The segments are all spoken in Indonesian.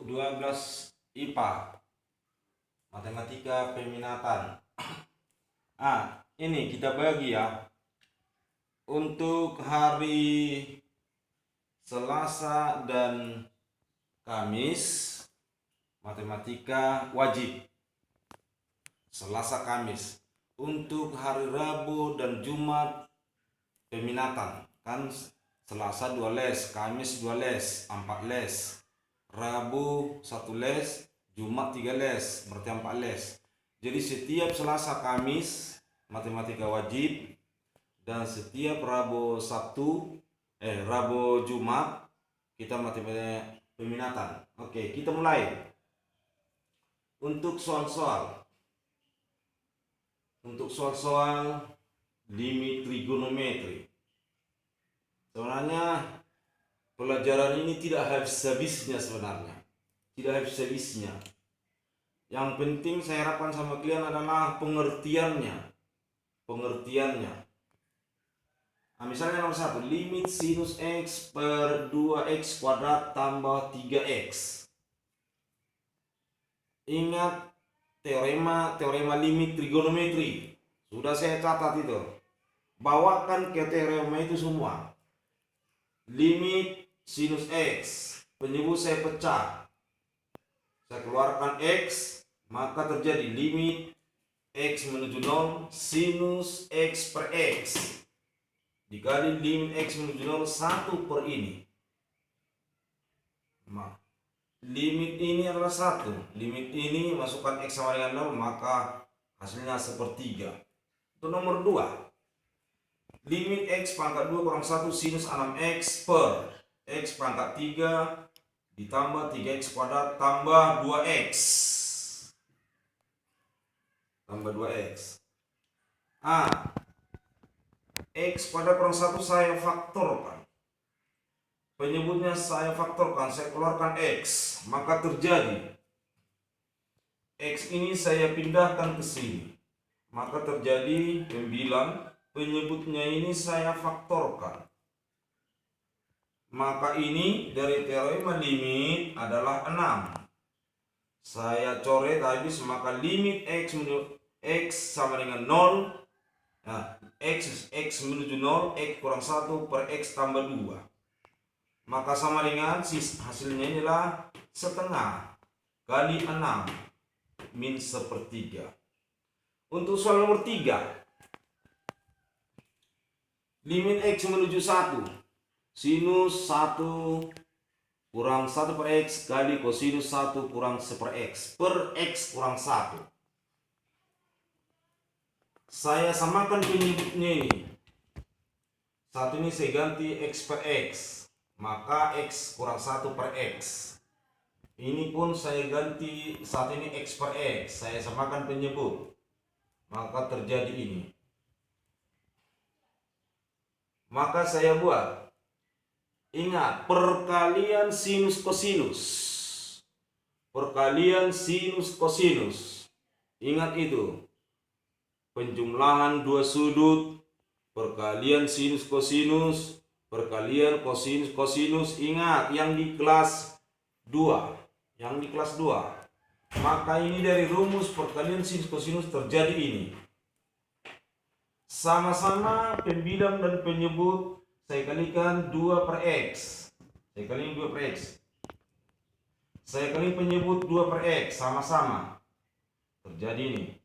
12 IPA Matematika Peminatan. Ini kita bagi ya. Untuk hari Selasa dan Kamis matematika wajib. Selasa Kamis. Untuk hari Rabu dan Jumat peminatan. Kan Selasa 2 les, Kamis 2 les, 4 les. Rabu 1 les, Jumat 3 les, berarti 4 les. Jadi setiap Selasa Kamis matematika wajib, dan setiap Rabu Jumat kita matematika peminatan. Oke, kita mulai. Untuk soal-soal limit trigonometri. Sebenarnya pelajaran ini tidak habis-habisnya sebenarnya. Tidak habis-habisnya. Yang penting saya harapkan sama kalian adalah pengertiannya. Misalnya nomor 1, limit sinus X per 2X kuadrat tambah 3X. Ingat teorema limit trigonometri. Sudah saya catat itu. Bawakan ke teorema itu semua. Limit sinus X, penyebut saya pecah. Saya keluarkan X, maka terjadi limit X menuju 0 sinus X per X dikali limit X menuju 0 1 per ini. Limit ini adalah 1. Limit ini masukkan X sama dengan 0, maka hasilnya 1/3. Untuk nomor 2, limit X pangkat 2 kurang 1 sinus 6X per X pangkat 3 ditambah 3X kuadrat tambah 2X. X kuadrat kurang 1 saya faktorkan. Penyebutnya saya faktorkan, saya keluarkan X. Maka terjadi X ini saya pindahkan ke sini. Maka terjadi 9. Penyebutnya ini saya faktorkan. Maka ini dari teorema limit adalah 6. Saya coret habis, maka limit X sama dengan 0. X menuju 0, X kurang 1 per X tambah 2. Maka sama dengan hasilnya inilah setengah kali 6 min 1/3. Untuk soal nomor 3, limit X menuju 1 sinus 1 kurang 1 per X kali kosinus 1 kurang 1 per X kurang 1. Saya samakan penyebutnya ini. Saat ini saya ganti X per X, maka X kurang 1 per X. Ini pun saya ganti saat ini X per X, saya samakan penyebut, maka terjadi ini. Maka saya buat, ingat, perkalian sinus kosinus. Perkalian sinus kosinus. Ingat itu. Penjumlahan dua sudut, perkalian sinus kosinus, perkalian kosinus kosinus. Ingat yang di kelas 2. Maka ini dari rumus perkalian sinus kosinus terjadi ini. Sama-sama pembilang dan penyebut saya kalikan 2 per X. Saya kali penyebut 2 per X, sama-sama. Terjadi ini.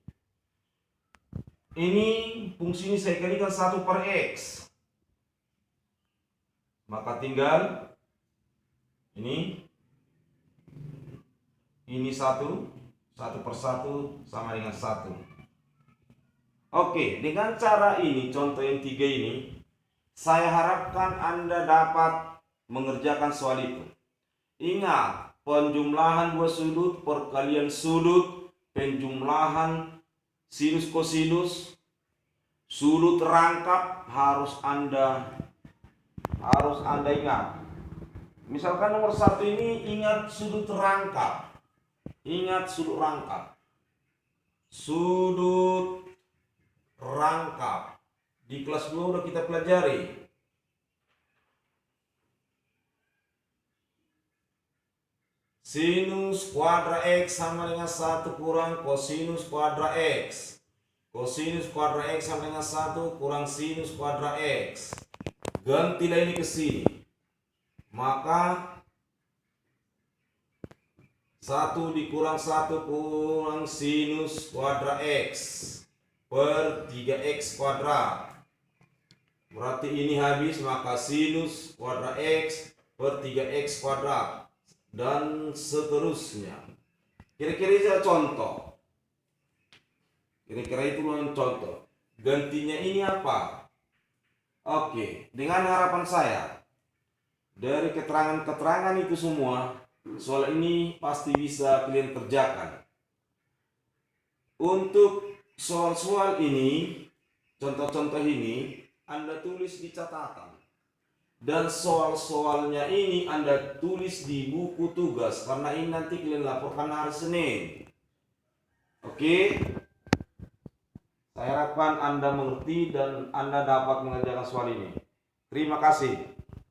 Ini fungsi ini saya kalikan 1 per X. Maka tinggal ini 1 per 1 sama dengan 1. Oke, dengan cara ini, contoh yang 3 ini, saya harapkan Anda dapat mengerjakan soal itu. Ingat, penjumlahan dua sudut, perkalian sudut, penjumlahan sinus kosinus, sudut rangkap harus Anda ingat. Misalkan nomor 1 ini, ingat sudut rangkap. Sudut rangkap. Di kelas 2 udah kita pelajari. Sinus kuadrat X sama dengan 1 kurang kosinus kuadrat X. Kosinus kuadrat X sama dengan 1 kurang sinus kuadrat X. Gantilah ini ke sini. Maka 1 dikurang 1 kurang sinus kuadrat X per 3X kuadrat. Berarti ini habis, maka sinus kuadrat X per 3X kuadrat. Dan seterusnya. Kira-kira itu contoh. Kira-kira itu contoh. Gantinya ini apa? Oke, dengan harapan saya dari keterangan-keterangan itu semua, soal ini pasti bisa kalian kerjakan. Untuk soal-soal ini, contoh-contoh ini, Anda tulis di catatan. Dan soal-soalnya ini Anda tulis di buku tugas, karena ini nanti kalian laporkan hari Senin. Oke? Saya harapkan Anda mengerti dan Anda dapat mengerjakan soal ini. Terima kasih.